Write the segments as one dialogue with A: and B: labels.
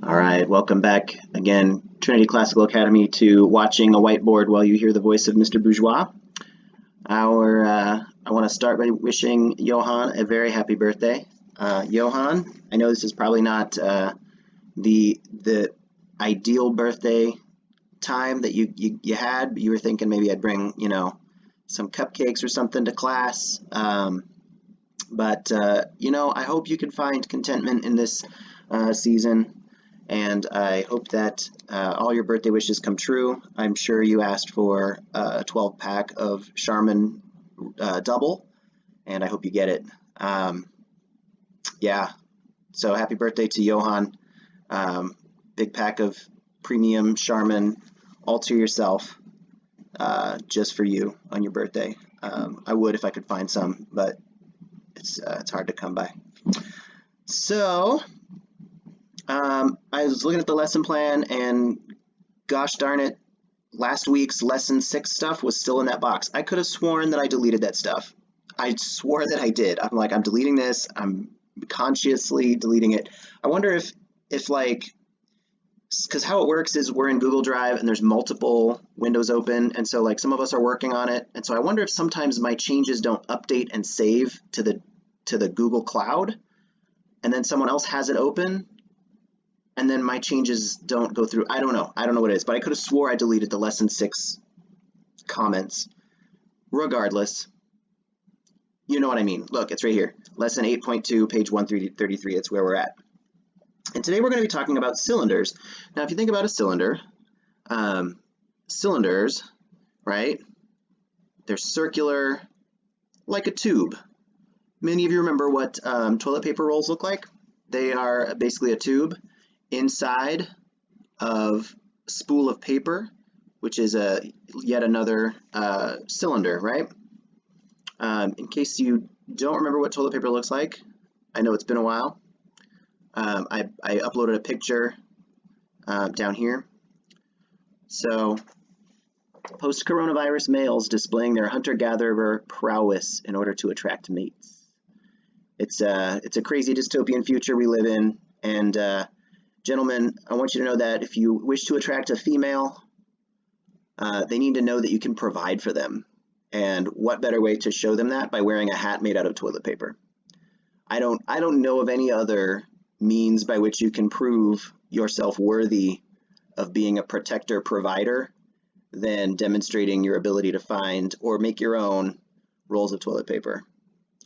A: All right, welcome back again, Trinity Classical Academy, to watching a whiteboard while you hear the voice of Mr. Bourgeois. I want to start by wishing Johan a very happy birthday. Johan, I know this is probably not the ideal birthday time that you had, but you were thinking maybe I'd bring some cupcakes or something to class. But I hope you can find contentment in this season. And I hope that all your birthday wishes come true. I'm sure you asked for a 12-pack of Charmin Double, and I hope you get it. Yeah, so happy birthday to Johan. Big pack of premium Charmin all to yourself, just for you on your birthday. I would if I could find some, but it's hard to come by. So I was looking at the lesson plan, and gosh darn it, last week's lesson 6 stuff was still in that box. I could have sworn that I deleted that stuff. I swore that I did. I'm like, I'm deleting this. I'm consciously deleting it. I wonder if like, because how it works is we're in Google Drive and there's multiple windows open, and so like some of us are working on it, and so I wonder if sometimes my changes don't update and save to the Google Cloud, and then someone else has it open, and then my changes don't go through. I don't know what it is, but I could have swore I deleted the lesson 6 comments. Regardless, you know what I mean. Look, it's right here. Lesson 8.2, page 133. That's where we're at. And today we're going to be talking about cylinders. Now, if you think about a cylinder, cylinders, right? They're circular, like a tube. Many of you remember what toilet paper rolls look like. They are basically a tube inside of a spool of paper, which is yet another cylinder, right? In case you don't remember what toilet paper looks like, I know it's been a while. I uploaded a picture down here. So, post-coronavirus males displaying their hunter-gatherer prowess in order to attract mates. It's a crazy dystopian future we live in, and gentlemen, I want you to know that if you wish to attract a female, they need to know that you can provide for them. And what better way to show them that by wearing a hat made out of toilet paper? I don't know of any other means by which you can prove yourself worthy of being a protector provider than demonstrating your ability to find or make your own rolls of toilet paper.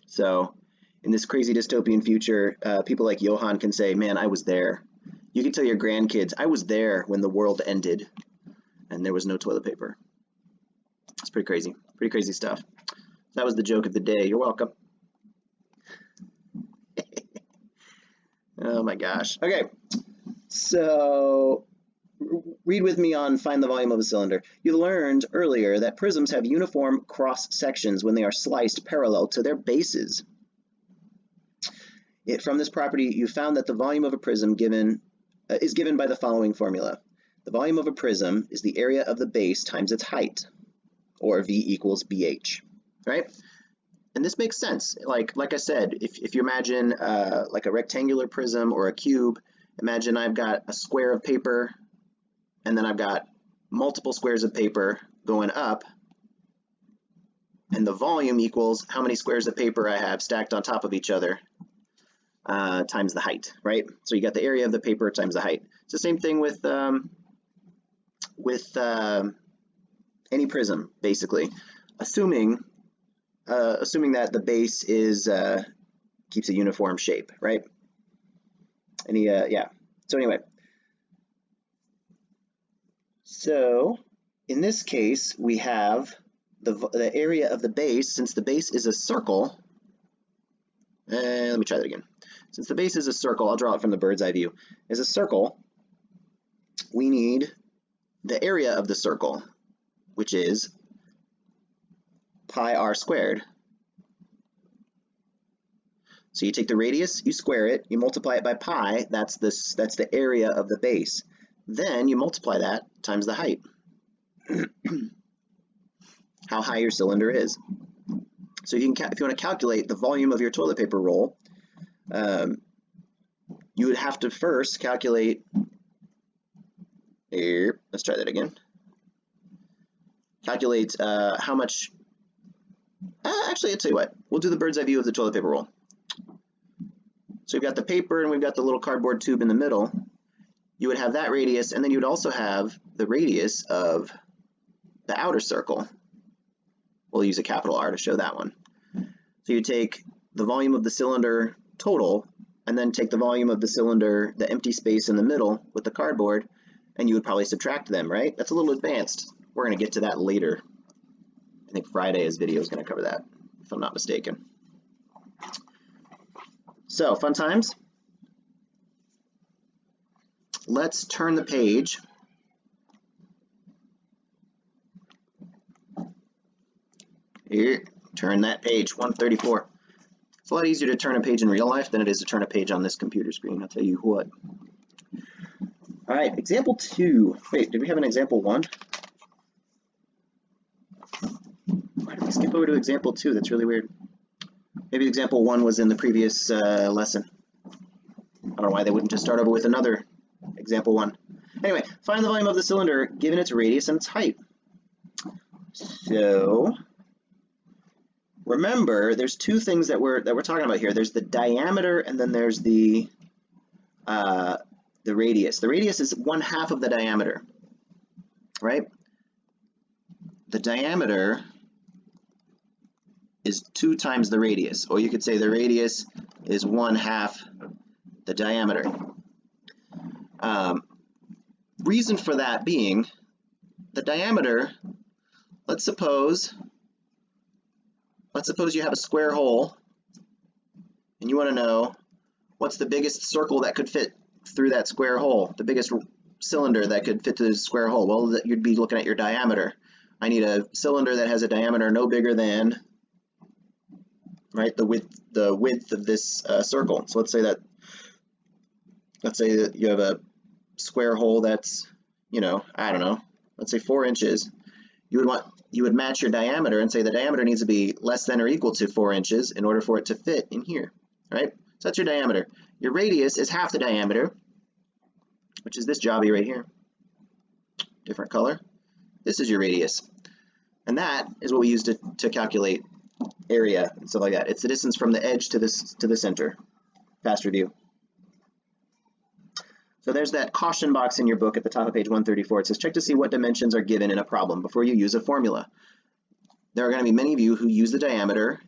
A: So in this crazy dystopian future, people like Johan can say, man, I was there. You can tell your grandkids, I was there when the world ended and there was no toilet paper. It's pretty crazy stuff. That was the joke of the day. You're welcome. Oh my gosh. Okay, so read with me on find the volume of a cylinder. You learned earlier that prisms have uniform cross sections when they are sliced parallel to their bases. From this property, you found that the volume of a prism is given by the following formula. The volume of a prism is the area of the base times its height, or V equals BH, right? And this makes sense. Like I said, if you imagine like a rectangular prism or a cube, imagine I've got a square of paper, and then I've got multiple squares of paper going up, and the volume equals how many squares of paper I have stacked on top of each other times the height, right? So you got the area of the paper times the height. It's the same thing with any prism, basically, assuming that the base is keeps a uniform shape, right? Yeah. So anyway, so in this case we have the area of the base. Since the base is a circle, let me try that again. Since the base is a circle, I'll draw it from the bird's eye view. As a circle, we need the area of the circle, which is pi r squared. So you take the radius, you square it, you multiply it by pi, that's the area of the base. Then you multiply that times the height. How high your cylinder is. So if you want to calculate the volume of your toilet paper roll, you would have to first calculate Here, let's try that again. Calculate how much. Actually, I'll tell you what. We'll do the bird's eye view of the toilet paper roll. So we've got the paper and we've got the little cardboard tube in the middle. You would have that radius, and then you would also have the radius of the outer circle. We'll use a capital R to show that one. So you take the volume of the cylinder total, and then take the volume of the cylinder, the empty space in the middle with the cardboard, and you would probably subtract them, right? That's a little advanced. We're going to get to that later. I think Friday's video is going to cover that, if I'm not mistaken. So, fun times. Let's turn the page. Here, turn that page, 134. It's a lot easier to turn a page in real life than it is to turn a page on this computer screen, I'll tell you what. All right, example 2. Wait, did we have an example 1? Why did we skip over to example 2? That's really weird. Maybe example 1 was in the previous lesson. I don't know why they wouldn't just start over with another example 1. Anyway, find the volume of the cylinder given its radius and its height. So remember, there's two things that we're talking about here. There's the diameter, and then there's the radius. The radius is 1/2 of the diameter, right? The diameter is 2 times the radius, or you could say the radius is 1/2 the diameter. Reason for that being, the diameter, let's suppose you have a square hole, and you want to know what's the biggest circle that could fit through that square hole, the biggest cylinder that could fit through the square hole. Well, you'd be looking at your diameter. I need a cylinder that has a diameter no bigger than, right, the width of this circle. So let's say that you have a square hole that's, I don't know, let's say 4 inches. You would match your diameter and say the diameter needs to be less than or equal to 4 inches in order for it to fit in here, right? So that's your diameter. Your radius is half the diameter, which is this jobby right here. Different color. This is your radius. And that is what we use to calculate area and stuff like that. It's the distance from the edge to the center. Fast review. So there's that caution box in your book at the top of page 134. It says, check to see what dimensions are given in a problem before you use a formula. There are going to be many of you who use the diameter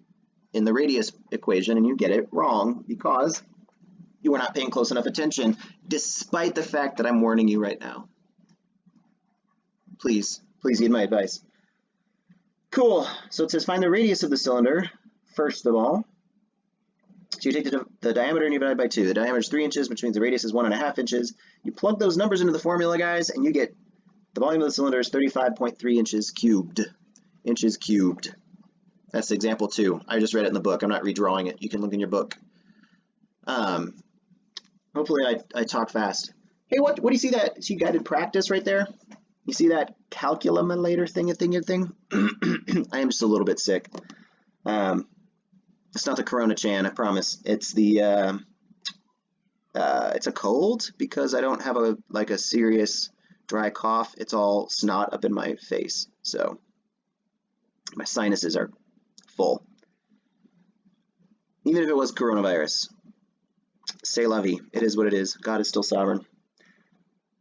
A: in the radius equation and you get it wrong because you were not paying close enough attention, despite the fact that I'm warning you right now. Please heed my advice. Cool. So it says find the radius of the cylinder, first of all. So you take the diameter and you divide by 2. The diameter is 3 inches, which means the radius is 1.5 inches. You plug those numbers into the formula, guys, and you get the volume of the cylinder is 35.3 inches cubed. Inches cubed. That's example 2. I just read it in the book. I'm not redrawing it. You can look in your book. Hopefully I talk fast. Hey, what do you see that? See guided practice right there? You see that calculator thing? I am just a little bit sick. It's not the Corona-chan, I promise. It's the it's a cold because I don't have a serious dry cough. It's all snot up in my face, so my sinuses are full. Even if it was coronavirus, c'est la vie. It is what it is. God is still sovereign.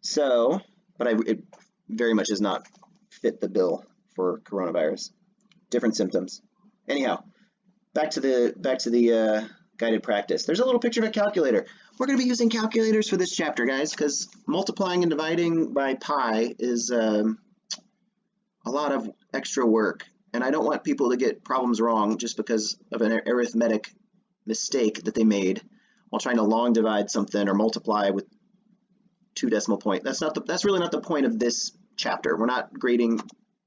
A: So, but it very much does not fit the bill for coronavirus. Different symptoms. Anyhow, back to the guided practice. There's a little picture of a calculator. We're going to be using calculators for this chapter, guys, because multiplying and dividing by pi is a lot of extra work, and I don't want people to get problems wrong just because of an arithmetic mistake that they made while trying to long divide something or multiply with 2 decimal points. That's really not the point of this chapter. We're not grading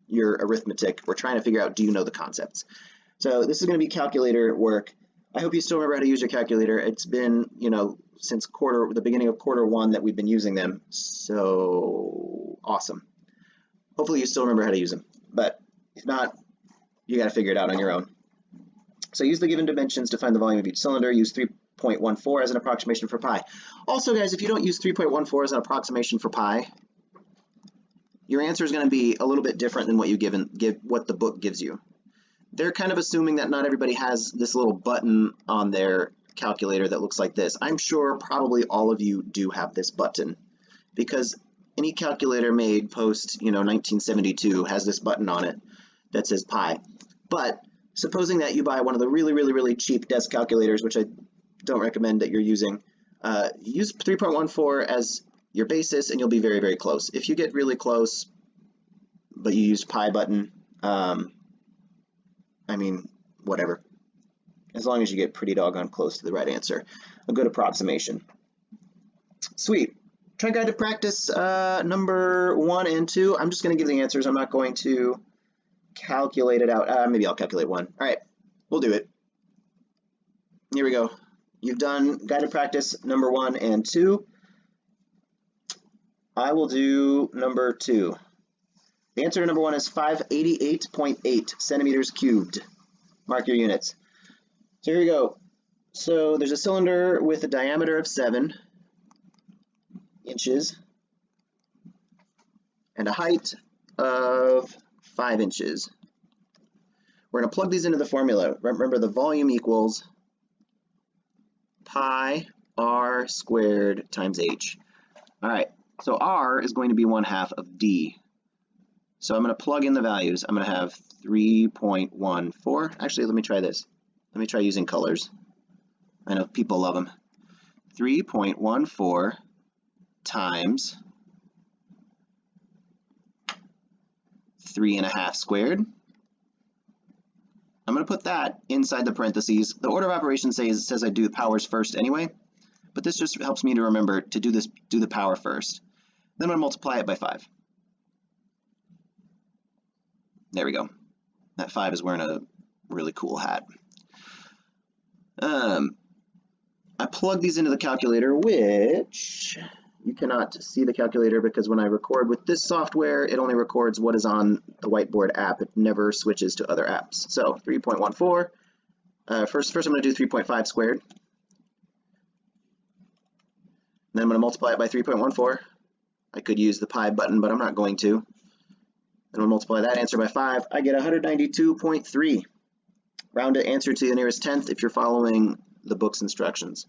A: your arithmetic. We're trying to figure out, do you know the concepts? So this is going to be calculator work. I hope you still remember how to use your calculator. It's been, since the beginning of quarter 1 that we've been using them. So awesome. Hopefully you still remember how to use them. But if not, you got to figure it out on your own. So use the given dimensions to find the volume of each cylinder. Use 3.14 as an approximation for pi. Also, guys, if you don't use 3.14 as an approximation for pi, your answer is going to be a little bit different than what what the book gives you. They're kind of assuming that not everybody has this little button on their calculator that looks like this. I'm sure probably all of you do have this button, because any calculator made post 1972 has this button on it that says pi. But supposing that you buy one of the really cheap desk calculators, which I don't recommend that you're using, use 3.14 as your basis and you'll be very close. If you get really close but you use pi button, I mean, whatever. As long as you get pretty doggone close to the right answer. A good approximation. Sweet. Try guide to practice number 1 and 2. I'm just going to give the answers. I'm not going to calculate it out. Maybe I'll calculate 1. All right, we'll do it. Here we go. You've done guided practice number 1 and 2. I will do number 2. The answer to number 1 is 588.8 centimeters cubed. Mark your units. So here we go. So there's a cylinder with a diameter of 7 inches and a height of 5 inches. We're going to plug these into the formula. Remember, the volume equals pi r squared times h. All right, so r is going to be 1/2 of d. So I'm going to plug in the values. I'm going to have 3.14. Actually, let me try this. Let me try using colors. I know people love them. 3.14 times 3.5 squared. I'm going to put that inside the parentheses. The order of operations says I do the powers first anyway, but this just helps me to remember to do the power first. Then I'm going to multiply it by 5. There we go. That 5 is wearing a really cool hat. I plug these into the calculator, which you cannot see the calculator because when I record with this software, it only records what is on the whiteboard app. It never switches to other apps. So 3.14. First I'm going to do 3.5 squared. Then I'm going to multiply it by 3.14. I could use the pi button, but I'm not going to. Then we'll multiply that answer by 5. I get 192.3. Round the answer to the nearest tenth if you're following the book's instructions.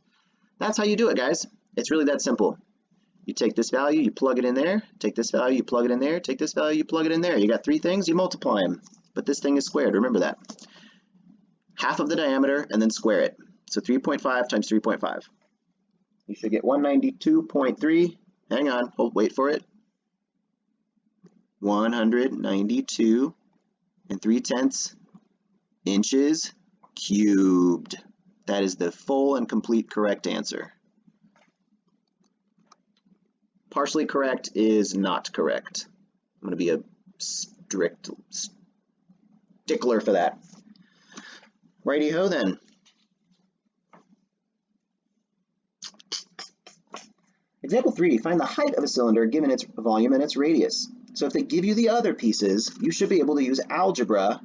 A: That's how you do it, guys. It's really that simple. You take this value, you plug it in there, take this value, you plug it in there, take this value, you plug it in there. You got 3 things, you multiply them. But this thing is squared, remember that. Half of the diameter and then square it. So 3.5 times 3.5. You should get 192.3. Hang on, wait for it. 192 3/10 inches cubed. That is the full and complete correct answer. Partially correct is not correct. I'm going to be a strict stickler for that. Righty-ho then. Example 3, find the height of a cylinder given its volume and its radius. So if they give you the other pieces, you should be able to use algebra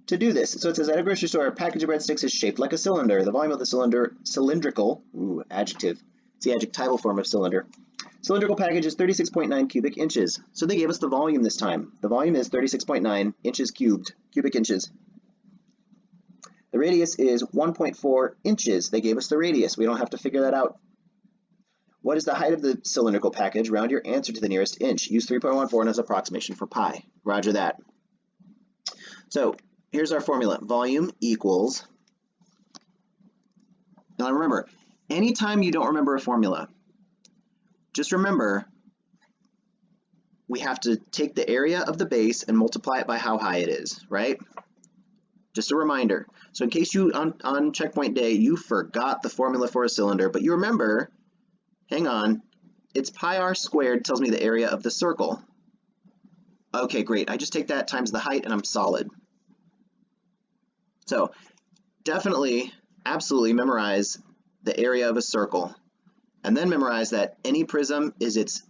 A: to do this. So it says at a grocery store, a package of breadsticks is shaped like a cylinder. The volume of the cylinder, cylindrical, adjective, it's the adjectival form of cylinder. Cylindrical package is 36.9 cubic inches. So they gave us the volume this time. The volume is 36.9 inches cubed, cubic inches. The radius is 1.4 inches. They gave us the radius. We don't have to figure that out. What is the height of the cylindrical package? Round your answer to the nearest inch. Use 3.14 as approximation for pi. Roger that. So here's our formula. Volume equals, now remember, anytime you don't remember a formula, just remember we have to take the area of the base and multiply it by how high it is, right? Just a reminder. So in case you, on checkpoint day, you forgot the formula for a cylinder, but you remember, hang on, it's pi r squared tells me the area of the circle. Okay, great. I just take that times the height and I'm solid. So definitely, absolutely memorize the area of a circle. And then memorize that any prism is its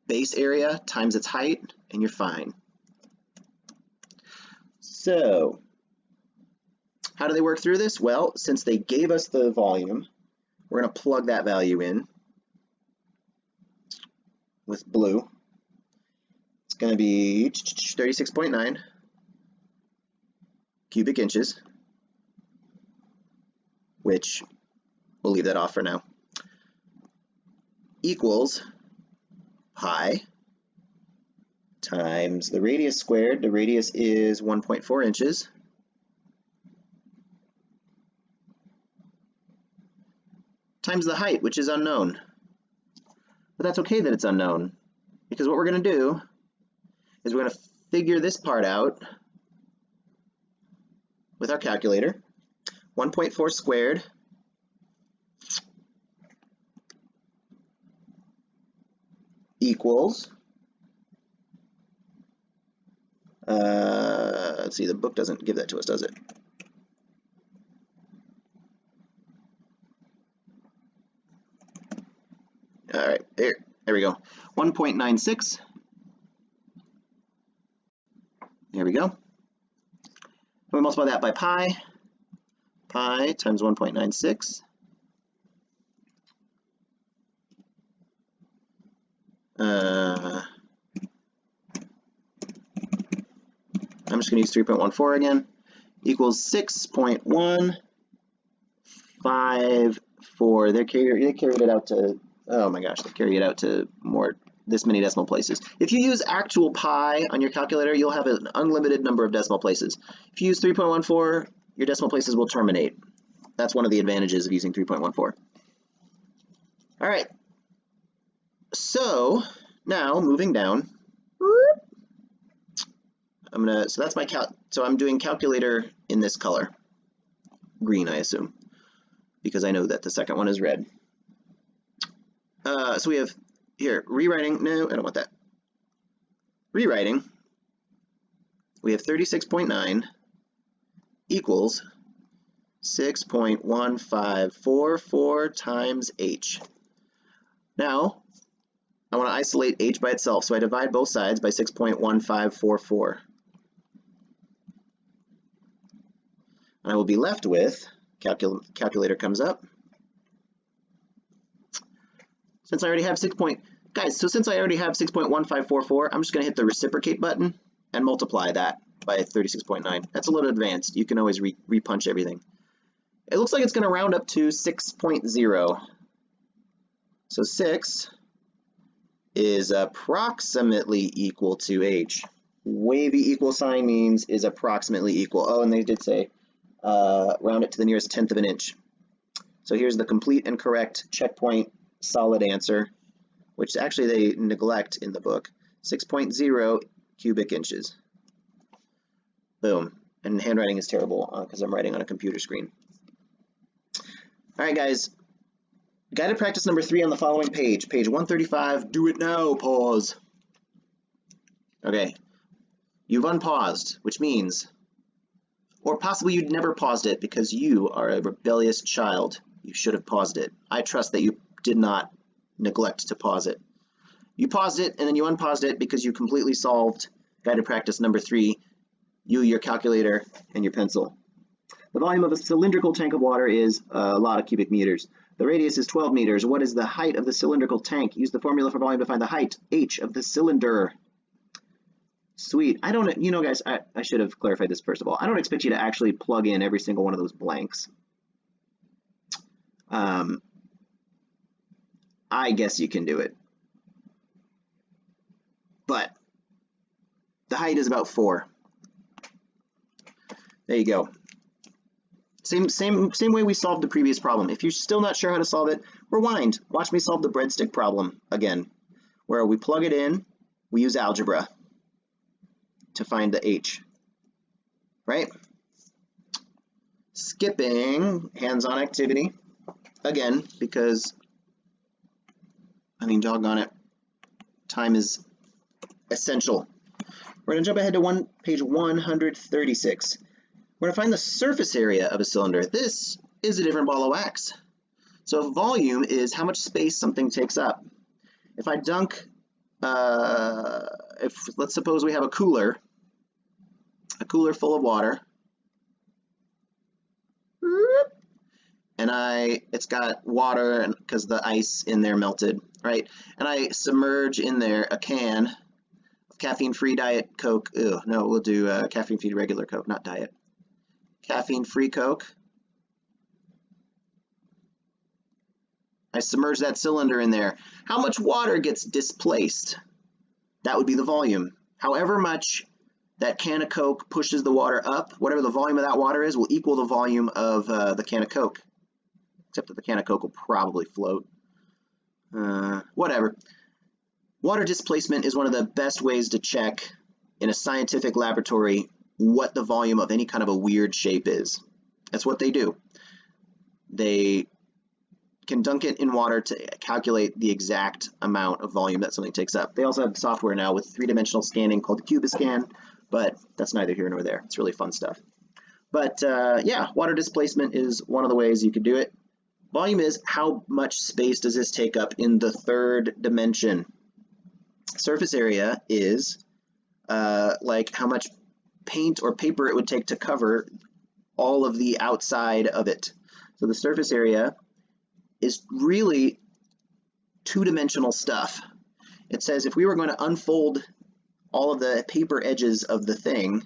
A: base area times its height, and you're fine. So how do they work through this? Well, since they gave us the volume, we're going to plug that value in with blue. going to be 36.9 cubic inches, which we'll leave that off for now, equals pi times the radius squared. The radius is 1.4 inches, times the height, which is unknown. But that's okay that it's unknown, because what we're going to do is we're going to figure this part out with our calculator. 1.4 squared equals, let's see, the book doesn't give that to us, does it? All right, there we go. 1.96. There we go. We multiply that by pi. Pi times 1.96. I'm just going to use 3.14 again. Equals 6.154. They carried it out to, oh my gosh, they carry it out to this many decimal places. If you use actual pi on your calculator, you'll have an unlimited number of decimal places. If you use 3.14, your decimal places will terminate. That's one of the advantages of using 3.14. All right. So now moving down, so that's my so I'm doing calculator in this color, green, I assume, because I know that the second one is red. So we have here, rewriting, no, I don't want that. Rewriting, we have 36.9 equals 6.1544 times h. Now, I want to isolate h by itself, so I divide both sides by 6.1544. And I will be left with, calculator comes up. Since I already have since I already have 6.1544, I'm just going to hit the reciprocate button and multiply that by 36.9. That's a little advanced. You can always repunch everything. It looks like it's going to round up to 6.0. So 6 is approximately equal to h. Wavy equal sign means is approximately equal. Oh, and they did say round it to the nearest tenth of an inch. So here's the complete and correct checkpoint solid answer, which actually they neglect in the book. 6.0 cubic inches. Boom. And handwriting is terrible because I'm writing on a computer screen. All right, guys. Guided practice number 3 on the following page. Page 135. Do it now. Pause. Okay. You've unpaused, which means, or possibly you'd never paused it because you are a rebellious child. You should have paused it. I trust that you did not neglect to pause it. You paused it and then you unpaused it because you completely solved guided practice number 3, your calculator, and your pencil. The volume of a cylindrical tank of water is a lot of cubic meters. The radius is 12 meters. What is the height of the cylindrical tank? Use the formula for volume to find the height, h, of the cylinder. Sweet. I don't, guys, I should have clarified this first of all. I don't expect you to actually plug in every single one of those blanks. I guess you can do it. But the height is about 4. There you go. Same way we solved the previous problem. If you're still not sure how to solve it, rewind. Watch me solve the breadstick problem again, where we plug it in, we use algebra to find the h, right? Skipping hands-on activity, again, because, I mean, doggone it, time is essential. We're going to jump ahead to page 136. We're going to find the surface area of a cylinder. This is a different ball of wax. So volume is how much space something takes up. If I dunk, let's suppose we have a cooler full of water, and it's got water because the ice in there melted, right? And I submerge in there a can caffeine-free Diet Coke. Ew, no, we'll do caffeine-free regular Coke, not Diet. Caffeine-free Coke. I submerge that cylinder in there. How much water gets displaced? That would be the volume. However much that can of Coke pushes the water up, whatever the volume of that water is, will equal the volume of the can of Coke. Except that the can of Coke will probably float. Whatever. Water displacement is one of the best ways to check in a scientific laboratory what the volume of any kind of a weird shape is. That's what they do. They can dunk it in water to calculate the exact amount of volume that something takes up. They also have software now with three-dimensional scanning called the Cubiscan, but that's neither here nor there. It's really fun stuff. But yeah, water displacement is one of the ways you could do it. Volume is how much space does this take up in the third dimension. Surface area is like how much paint or paper it would take to cover all of the outside of it. So the surface area is really two-dimensional stuff. It says if we were going to unfold all of the paper edges of the thing,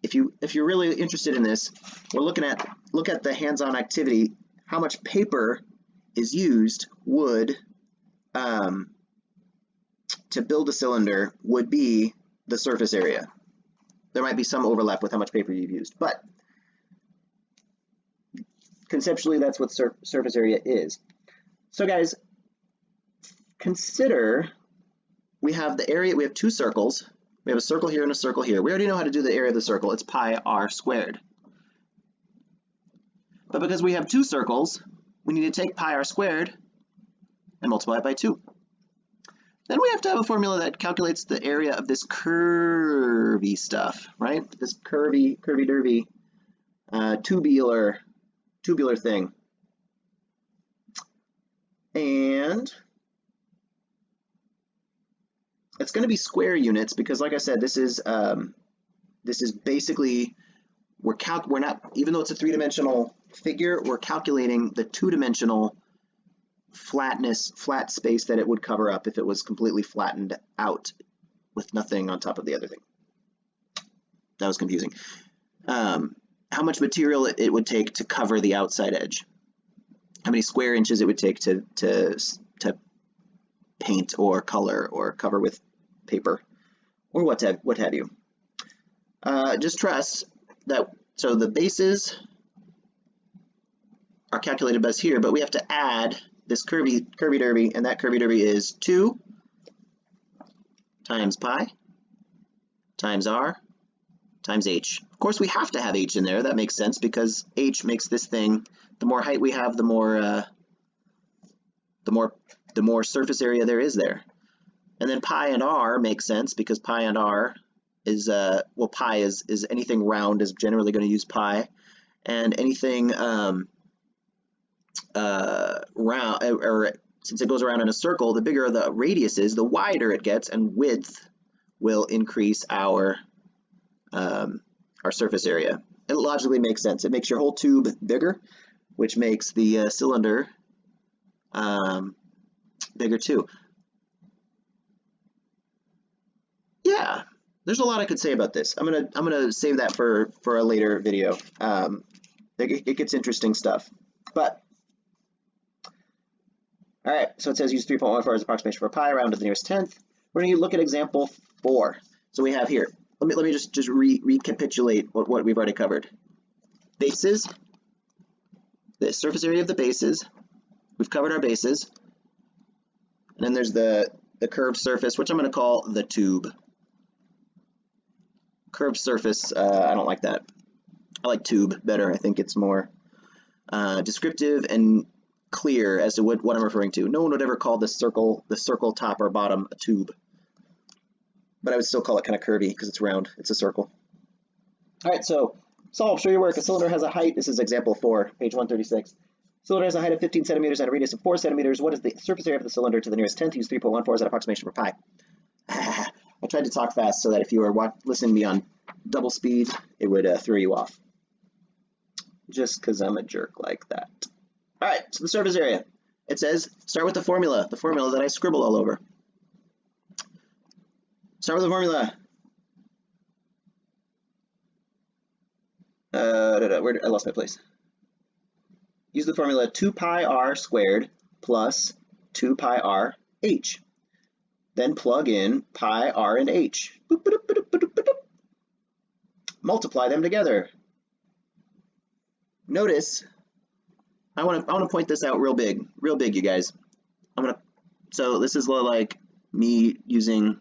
A: if you're really interested in this, we're look at the hands-on activity. How much paper is used would to build a cylinder would be the surface area. There might be some overlap with how much paper you've used, but conceptually that's what surface area is. So guys, consider we have the area, we have two circles. We have a circle here and a circle here. We already know how to do the area of the circle. It's pi r squared. But because we have two circles, we need to take pi r squared and multiply it by 2. Then we have to have a formula that calculates the area of this curvy stuff, right? This curvy-dervy, tubular thing. And it's going to be square units because, like I said, this is basically we're not, even though it's a three-dimensional figure, we're calculating the two-dimensional flat space that it would cover up if it was completely flattened out with nothing on top of the other thing. That was confusing. How much material it would take to cover the outside edge. How many square inches it would take to paint or color or cover with paper or what have you. Just trust that, so the bases are calculated best here, but we have to add this curvy-dervy, and that curvy-dervy is 2 times pi times r times h. Of course, we have to have h in there. That makes sense because h makes this thing, the more height we have, the more surface area there is there. And then pi and r makes sense because pi and r is, well, pi is anything round is generally going to use pi, and anything round, or since it goes around in a circle, the bigger the radius is, the wider it gets, and width will increase our surface area. It logically makes sense. It makes your whole tube bigger, which makes the cylinder bigger too. Yeah, there's a lot I could say about this. I'm gonna save that for a later video. It gets interesting stuff. But all right, so it says use 3.14 as approximation for pi, round to the nearest tenth. We're going to look at example 4. So we have here. Let me just recapitulate what we've already covered. Bases, the surface area of the bases. We've covered our bases. And then there's the curved surface, which I'm going to call the tube. Curved surface, I don't like that. I like tube better. I think it's more descriptive and clear as to what I'm referring to. No one would ever call the circle top or bottom a tube. But I would still call it kind of curvy because it's round. It's a circle. All right, so solve, show your work. A cylinder has a height. This is example 4, page 136. Cylinder has a height of 15 centimeters and a radius of 4 centimeters. What is the surface area of the cylinder to the nearest tenth? Use 3.14 as an approximation for pi. I tried to talk fast so that if you were listening to me on double speed, it would throw you off. Just because I'm a jerk like that. All right, so the surface area. It says, start with the formula that I scribble all over. Start with the formula. I lost my place. Use the formula 2 pi r squared plus 2 pi r h. Then plug in pi r and h. Boop, boop, boop, boop, boop, boop. Multiply them together. Notice, I want to point this out real big, you guys. So this is like me using.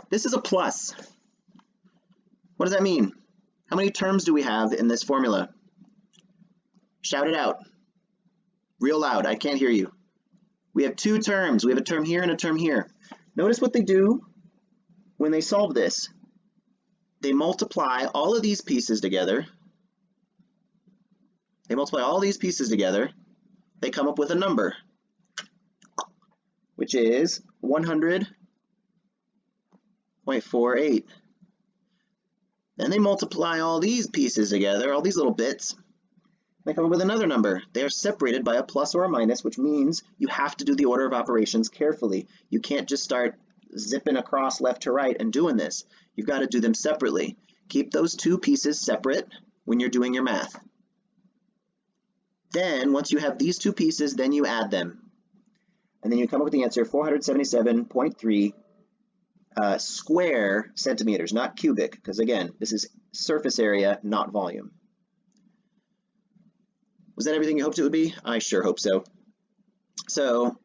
A: This is a plus. What does that mean? How many terms do we have in this formula? Shout it out. Real loud, I can't hear you. We have 2 terms. We have a term here and a term here. Notice what they do when they solve this. They multiply all of these pieces together. They come up with a number, which is 100.48. Then they multiply all these pieces together, all these little bits. They come up with another number. They are separated by a plus or a minus, which means you have to do the order of operations carefully. You can't just start zipping across left to right and doing this. You've got to do them separately. Keep those 2 pieces separate when you're doing your math. Then, once you have these 2 pieces, then you add them. And then you come up with the answer, 477.3 square centimeters, not cubic, because again, this is surface area, not volume. Was that everything you hoped it would be? I sure hope so. So,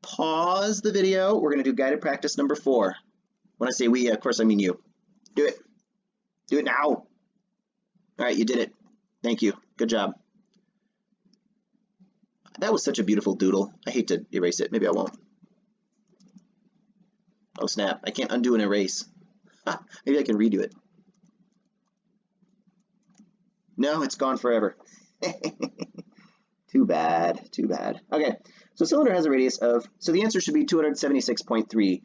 A: pause the video. We're going to do guided practice number 4. When I say we, of course I mean you. Do it. Do it now. All right, you did it. Thank you. Good job. That was such a beautiful doodle. I hate to erase it. Maybe I won't. Oh snap, I can't undo an erase. Maybe I can redo it. No, it's gone forever. Too bad, too bad. Okay, so cylinder has a radius of, so the answer should be 276.3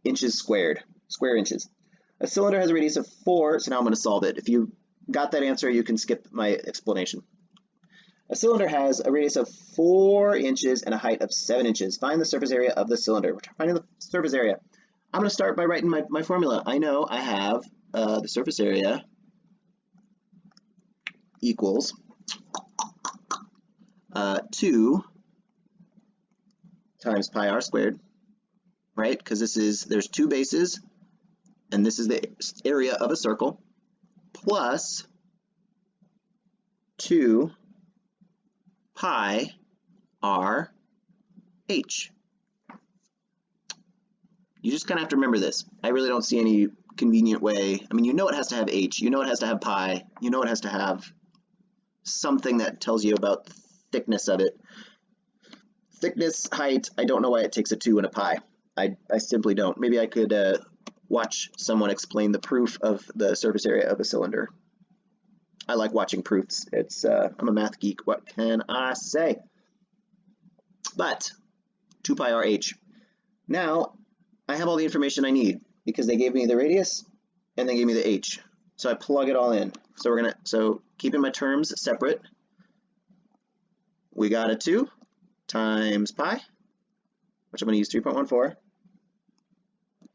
A: inches squared, square inches. A cylinder has a radius of 4, so now I'm going to solve it. If you got that answer, you can skip my explanation. A cylinder has a radius of 4 inches and a height of 7 inches. Find the surface area of the cylinder. We're finding the surface area. I'm going to start by writing my formula. I know I have the surface area equals 2 times pi r squared, right? Because there's 2 bases, and this is the area of a circle, plus 2 pi r h. You just kind of have to remember this. I really don't see any convenient way. I mean, you know it has to have h, you know it has to have pi, you know it has to have something that tells you about the thickness of it. Thickness, height, I don't know why it takes a 2 and a pi. I simply don't. Maybe I could watch someone explain the proof of the surface area of a cylinder. I like watching proofs. I'm a math geek. What can I say? But 2 pi r h. Now I have all the information I need because they gave me the radius and they gave me the h. So I plug it all in. So keeping my terms separate, we got a 2 times pi, which I'm going to use 3.14,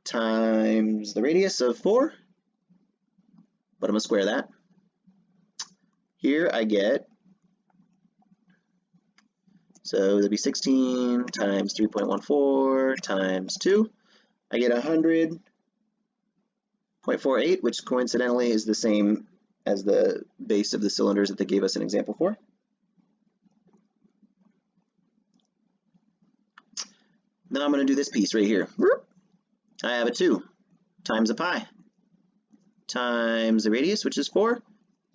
A: times the radius of 4, but I'm going to square that. Here I get, so that'd be 16 times 3.14 times 2. I get 100.48, which coincidentally is the same as the base of the cylinders that they gave us an example for. Now I'm going to do this piece right here. I have a 2 times a pi times the radius, which is 4,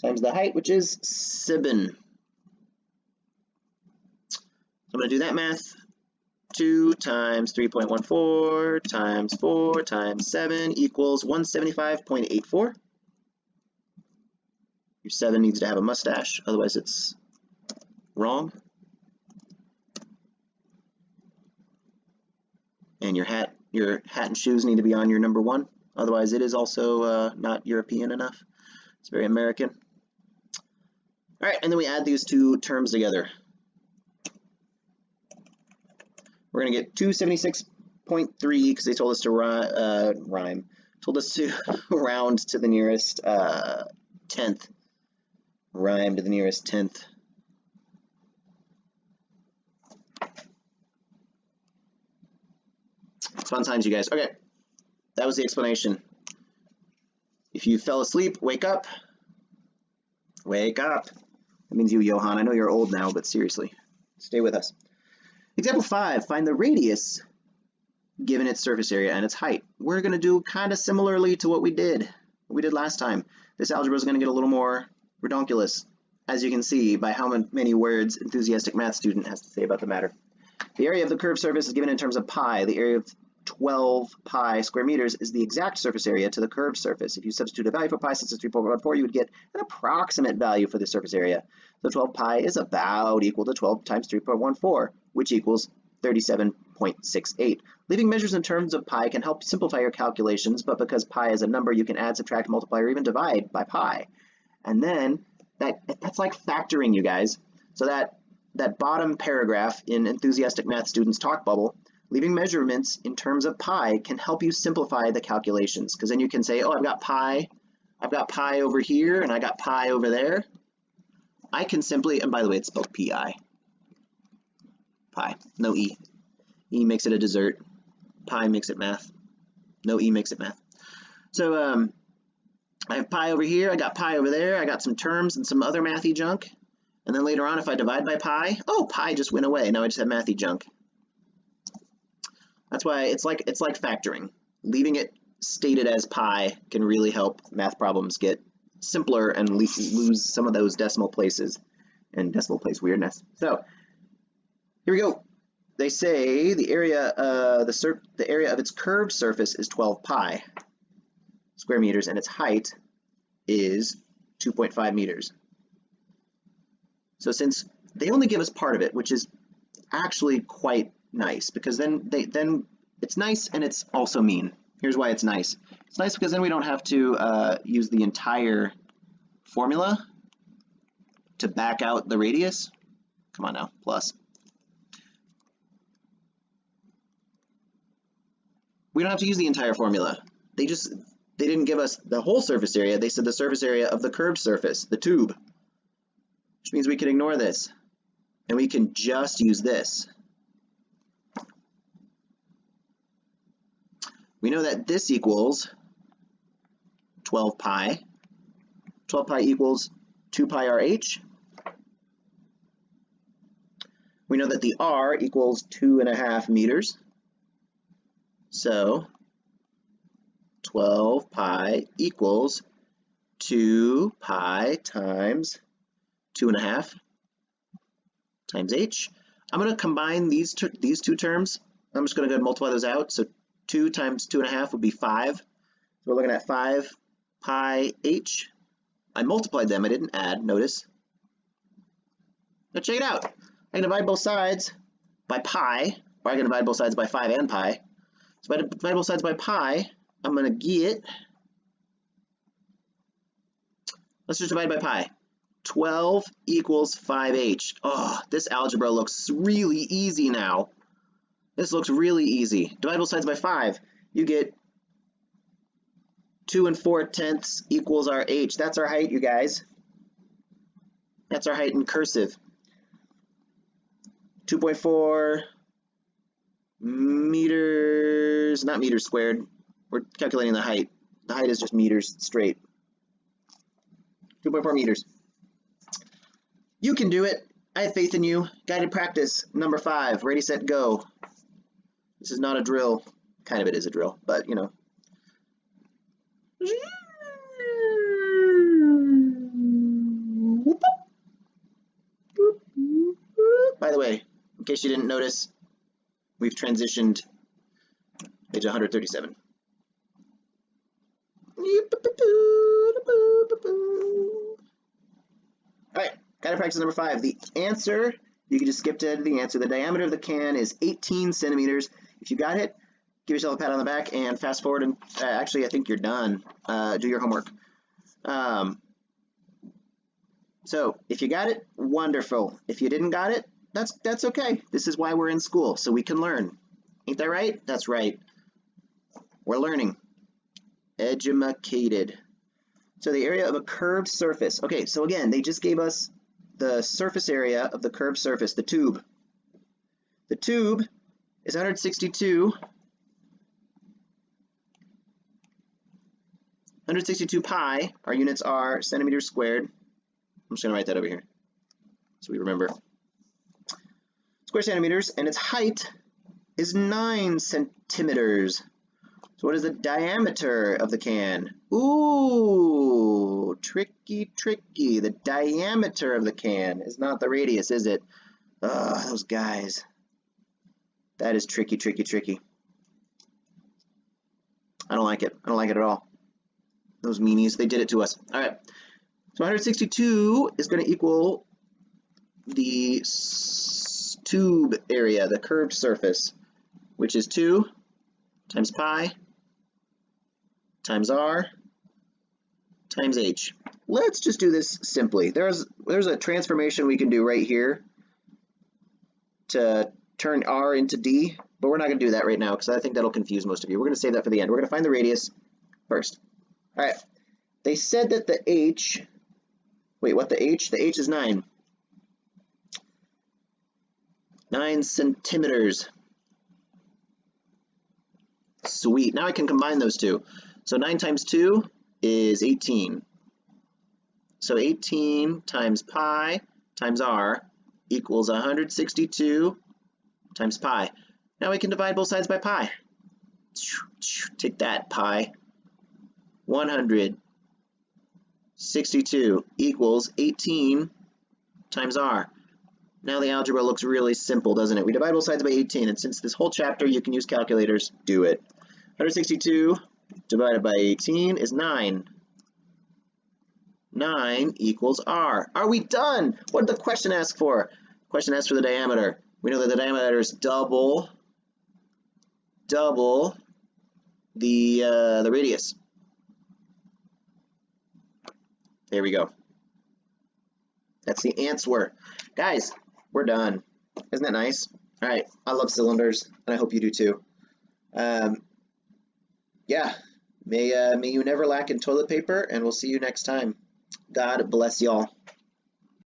A: times the height, which is 7. So I'm going to do that math. 2 times 3.14 times 4 times 7 equals 175.84. Your 7 needs to have a mustache, otherwise it's wrong. And your hat and shoes need to be on your number 1, otherwise it is also not European enough. It's very American. All right, and then we add these 2 terms together. We're going to get 276 0.3 because they told us to rhyme. Told us to round to the nearest 10th. Rhyme to the nearest 10th. It's fun times, you guys. Okay, that was the explanation. If you fell asleep, wake up. Wake up. That means you, Johan. I know you're old now, but seriously, stay with us. Example 5, find the radius given its surface area and its height. We're going to do kind of similarly to what we did last time. This algebra is going to get a little more redonkulous, as you can see by how many words enthusiastic math student has to say about the matter. The area of the curved surface is given in terms of pi. The area of 12 pi square meters is the exact surface area to the curved surface. If you substitute a value for pi, since it's 3.14, you would get an approximate value for the surface area. So 12 pi is about equal to 12 times 3.14, which equals 37.68. Leaving measures in terms of pi can help simplify your calculations, but because pi is a number, you can add, subtract, multiply, or even divide by pi. And then that's like factoring, you guys. So that bottom paragraph in Enthusiastic Math Students Talk Bubble, leaving measurements in terms of pi can help you simplify the calculations, because then you can say, oh, I've got pi over here, and I got pi over there. I can simply, and by the way, it's spelled P-I. Pi, no E. E makes it a dessert. Pi makes it math. No E makes it math. So I have pi over here, I got pi over there, I got some terms and some other mathy junk. And then later on, if I divide by pi, oh, pi just went away. Now I just have mathy junk. That's why it's like factoring. Leaving it stated as pi can really help math problems get simpler and lose some of those decimal places and decimal place weirdness. So here we go. They say the area of its curved surface is 12 pi square meters, and its height is 2.5 meters. So since they only give us part of it, which is actually quite nice, because then it's nice and it's also mean. Here's why it's nice. It's nice because then we don't have to use the entire formula to back out the radius. Come on now, plus. We don't have to use the entire formula. They didn't give us the whole surface area. They said the surface area of the curved surface, the tube, which means we can ignore this, and we can just use this. We know that this equals 12 pi. 12 pi equals 2 pi RH. We know that the R equals 2.5 meters. So 12 pi equals 2 pi times 2.5 times h. I'm going to combine these two terms. I'm just going to go multiply those out. So 2 times 2.5 would be 5. So we're looking at 5 pi h. I multiplied them. I didn't add. Notice. Now check it out. I can divide both sides by pi, or I can divide both sides by 5 and pi. So if I divide both sides by pi, I'm going to get, let's just divide by pi. 12 equals 5h. Oh, this algebra looks really easy now. This looks really easy. Divide both sides by 5. You get 2 4/10 equals our h. That's our height, you guys. That's our height in cursive. 2.4 meters, not meters squared. We're calculating the height. The height is just meters straight. 2.4 meters. You can do it. I have faith in you. Guided practice number 5. Ready, set, go. This is not a drill. Kind of it is a drill, but you know. By the way, in case you didn't notice, we've transitioned page 137. All right, guided practice number 5. The answer, you can just skip to the answer. The diameter of the can is 18 centimeters. If you got it, give yourself a pat on the back and fast forward. And actually, I think you're done. Do your homework. So if you got it, wonderful. If you didn't got it, that's okay. This is why we're in school, so we can learn. Ain't that right? That's right. We're learning. Edumacated. So the area of a curved surface. Okay, so again, they just gave us the surface area of the curved surface, the tube. The tube is 162 pi. Our units are centimeters squared. I'm just going to write that over here so we remember. Square centimeters, and its height is 9 centimeters. So what is the diameter of the can? Ooh, tricky, tricky. The diameter of the can is not the radius, is it? Those guys. That is tricky, tricky, tricky. I don't like it. I don't like it at all. Those meanies, they did it to us. All right. So 162 is going to equal the tube area, the curved surface, which is 2 times pi times r times h. Let's just do this simply. There's a transformation we can do right here to turn r into d, but we're not going to do that right now because I think that'll confuse most of you. We're going to save that for the end. We're going to find the radius first. All right. They said that the h, wait, what the h? The h is 9. 9 centimeters. Sweet. Now I can combine those two. So 9 times 2 is 18. So 18 times pi times r equals 162 times pi. Now we can divide both sides by pi. Take that, pi. 162 equals 18 times r. Now the algebra looks really simple, doesn't it? We divide both sides by 18, and since this whole chapter you can use calculators, do it. 162 divided by 18 is 9. 9 equals r. Are we done? What did the question ask for? The question asked for the diameter. We know that the diameter is double the radius. There we go. That's the answer. Guys, we're done. Isn't that nice? All right, I love cylinders, and I hope you do too. Yeah, may you never lack in toilet paper, and we'll see you next time. God bless y'all.